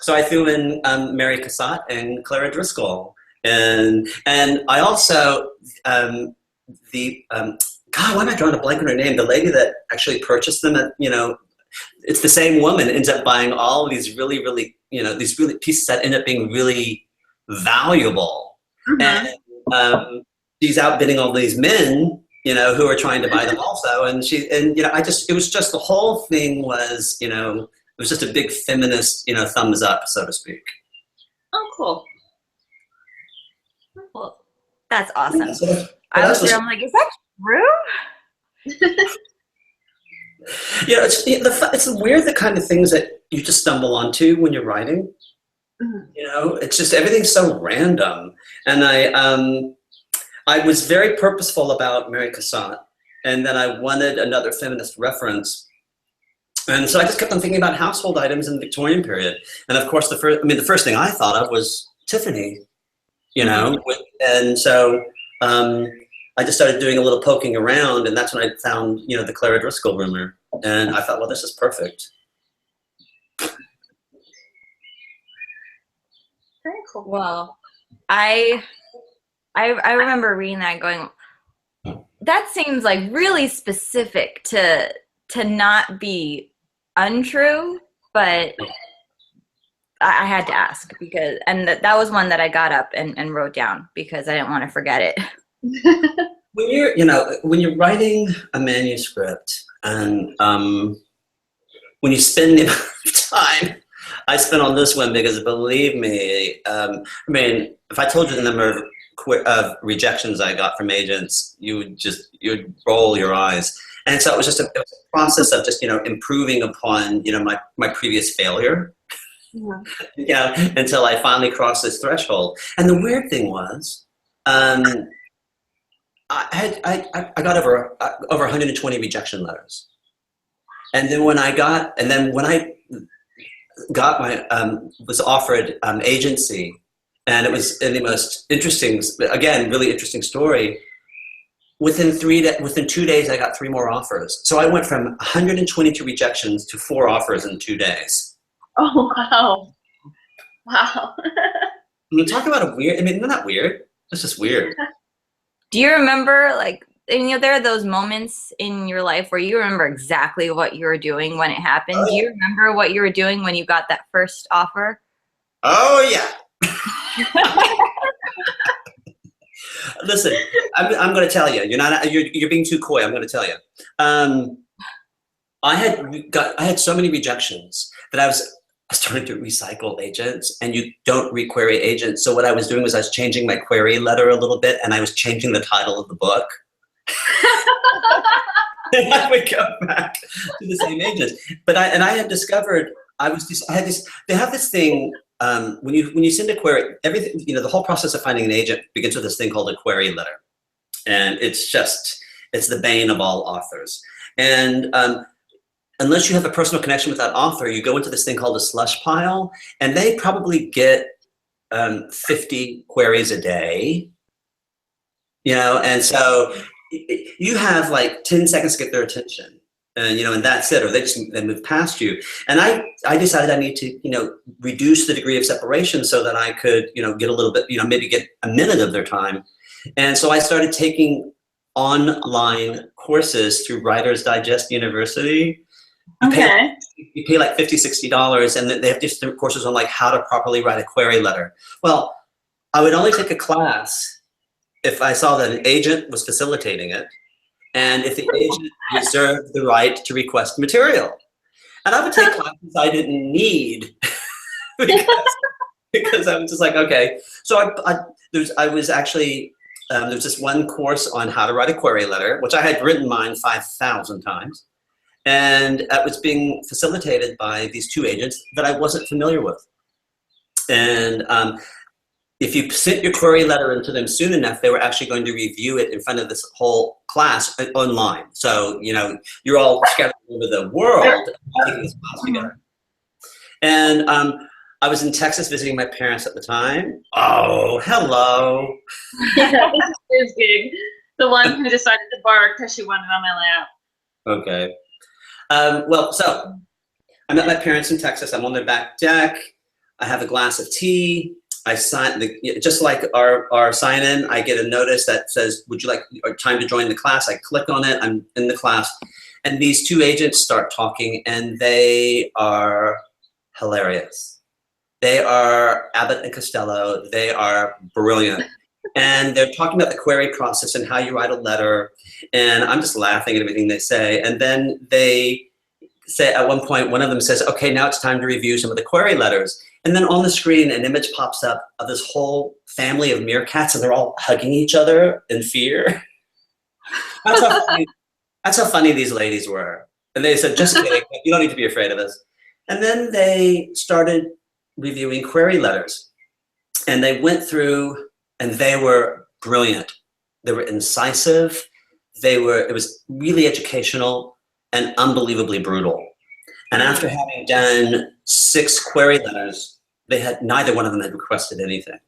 So I threw in Mary Cassatt and Clara Driscoll, and I also God, why am I drawing a blank on her name? The lady that actually purchased them at, it's the same woman, ends up buying all of these really pieces that end up being really valuable. And she's outbidding all these men, who are trying to buy them also. And it was just, the whole thing was, it was just a big feminist, thumbs up, so to speak. Oh, cool. Well, that's awesome. Yeah, I'm like, is that true? It's weird, the kind of things that you just stumble onto when you're writing. It's just, everything's so random. And I was very purposeful about Mary Cassatt, and then I wanted another feminist reference. And so I just kept on thinking about household items in the Victorian period. And of course, the first thing I thought of was Tiffany, and so I just started doing a little poking around, and that's when I found, the Clara Driscoll rumor. And I thought, well, this is perfect. Very cool. Well, I remember reading that and going, that seems like really specific to not be untrue, but I had to ask, because, and that was one that I got up and wrote down because I didn't want to forget it. When you're writing a manuscript, and when you spend the amount of time I spent on this one, because believe me, if I told you the number of rejections I got from agents, you would roll your eyes. And so it was it was a process of just, improving upon, my previous failure, until I finally crossed this threshold. And the weird thing was, I got over 120 rejection letters. And then when I got my, was offered agency, and it was in the most interesting, again, really interesting story. Within 2 days, I got 3 more offers. So I went from 122 rejections to 4 offers in 2 days. Oh, wow. Wow. I mean, talk about a weird, I mean, not weird. It's just weird. Do you remember, like, there are those moments in your life where you remember exactly what you were doing when it happened? Oh, Do you remember what you were doing when you got that first offer? Oh, yeah. Listen, I'm going to tell you. You're being too coy. I'm going to tell you. I had so many rejections that I was starting to recycle agents, and you don't requery agents. So what I was doing was I was changing my query letter a little bit, and I was changing the title of the book. And I would go back to the same agents. But I had discovered they have this thing. When you send a query, everything, the whole process of finding an agent begins with this thing called a query letter. And it's the bane of all authors. And unless you have a personal connection with that author, you go into this thing called a slush pile, and they probably get 50 queries a day, and so you have like 10 seconds to get their attention. And that's it, or they move past you. And I decided I need to, reduce the degree of separation so that I could, get a little bit, maybe get a minute of their time. And so I started taking online courses through Writer's Digest University. You pay like $50, $60, and they have different courses on like how to properly write a query letter. Well, I would only take a class if I saw that an agent was facilitating it, and if the agent reserved the right to request material. And I would take classes I didn't need because I was just like, okay. So there's this one course on how to write a query letter, which I had written mine 5,000 times. And it was being facilitated by these 2 agents that I wasn't familiar with. And if you sent your query letter into them soon enough, they were actually going to review it in front of this whole class online. So, you're all scattered over the world taking this class together. And I was in Texas visiting my parents at the time. Oh, hello. His gig. The one who decided to bark because she wanted on my lap. Okay. Well, so I'm at my parents in Texas. I'm on their back deck. I have a glass of tea. I sign just like our sign in. I get a notice that says, "Would you like time to join the class?" I click on it. I'm in the class, and these 2 agents start talking, and they are hilarious. They are Abbott and Costello. They are brilliant, and they're talking about the query process and how you write a letter. And I'm just laughing at everything they say. And then they say at one point, one of them says, "Okay, now it's time to review some of the query letters." And then on the screen, an image pops up of this whole family of meerkats, and they're all hugging each other in fear. That's how funny these ladies were. And they said, "Just kidding, you don't need to be afraid of us." And then they started reviewing query letters. And they went through, and they were brilliant. They were incisive. It was really educational and unbelievably brutal. And after having done 6 query letters, neither one of them had requested anything.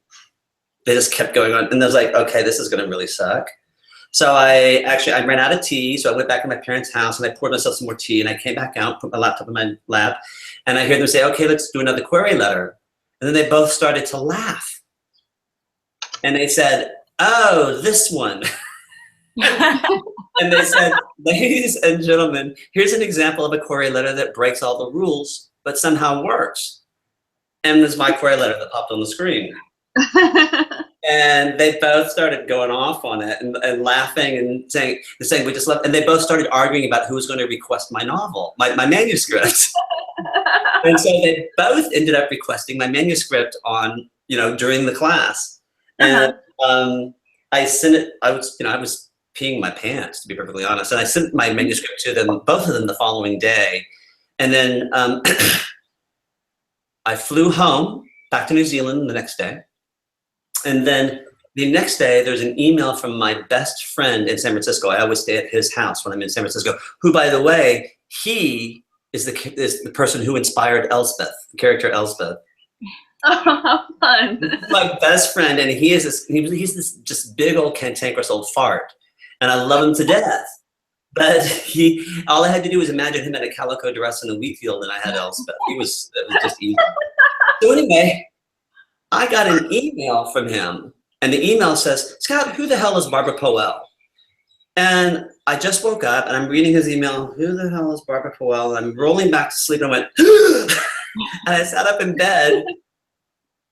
They just kept going on. And I was like, okay, this is going to really suck. So I ran out of tea. So I went back to my parents' house and I poured myself some more tea, and I came back out, put my laptop in my lap, and I hear them say, "Okay, let's do another query letter." And then they both started to laugh. And they said, "Oh, this one." And they said, "Ladies and gentlemen, here's an example of a query letter that breaks all the rules, but somehow works." And there's my query letter that popped on the screen. And they both started going off on it and laughing and saying we just love. And they both started arguing about who was going to request my novel, my manuscript. And so they both ended up requesting my manuscript during the class. And I sent it. I was peeing my pants, to be perfectly honest. And I sent my manuscript to them, both of them, the following day. And then I flew home, back to New Zealand the next day. And then the next day, there's an email from my best friend in San Francisco. I always stay at his house when I'm in San Francisco, who, by the way, he is the person who inspired Elspeth, the character Elspeth. Oh, how fun. My best friend, and he's this just big old cantankerous old fart. And I love him to death. But all I had to do was imagine him in a calico dress in a wheat field, and I had Elspeth. It was just easy. So anyway, I got an email from him, and the email says, Scott, who the hell is Barbara Powell? And I just woke up, and I'm reading his email, who the hell is Barbara Powell? And I'm rolling back to sleep, and I went, and I sat up in bed,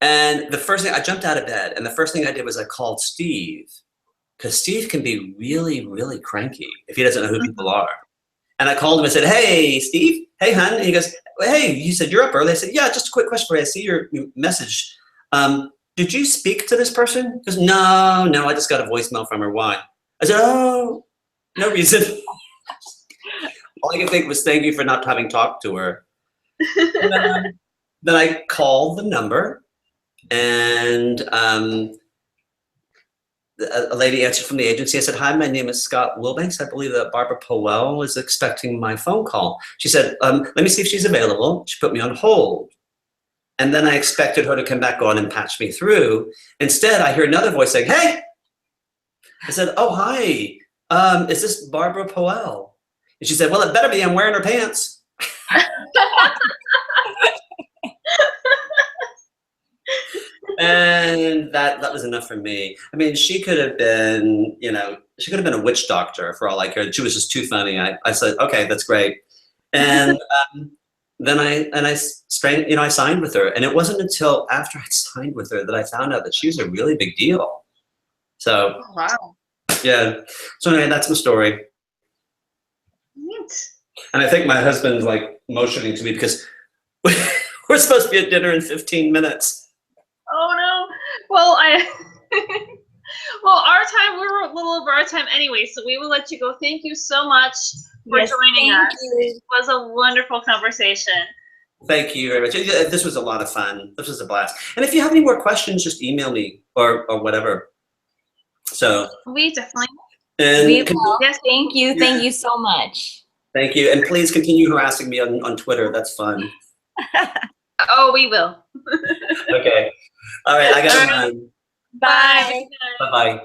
and the first thing, I jumped out of bed, and the first thing I did was I called Steve, because Steve can be really, really cranky if he doesn't know who people are. And I called him and said, hey, Steve, hey, hun. And he goes, hey, you said you're up early. I said, yeah, just a quick question for you. I see your message. Did you speak to this person? He goes, no, I just got a voicemail from her. Why? I said, oh, no reason. All I could think was thank you for not having talked to her. And, then I called the number, and a lady answered from the agency. I said, hi, my name is Scott Wilbanks. I believe that Barbara Powell is expecting my phone call. She said, let me see if she's available. She put me on hold. And then I expected her to come back on and patch me through. Instead, I hear another voice saying, hey. I said, oh, hi. Is this Barbara Powell? And she said, well, it better be. I'm wearing her pants. And that was enough for me. I mean, she could have been, she could have been a witch doctor for all I cared. She was just too funny. I said, okay, that's great. And then I signed with her. And it wasn't until after I signed with her that I found out that she was a really big deal. So, Oh, wow. yeah. So anyway, that's my story. Neat. And I think my husband's like motioning to me because we're supposed to be at dinner in 15 minutes. Oh no. Well, well, our time, we were a little over our time anyway, so we will let you go. Thank you so much for joining us. It was a wonderful conversation. Thank you very much. This was a lot of fun. This was a blast. And if you have any more questions, just email me or whatever. So We definitely. We will. Yes. Thank you. Thank you so much. Thank you. And please continue harassing me on Twitter. That's fun. Oh, we will. Okay. All right. I got to run. Bye. Bye-bye.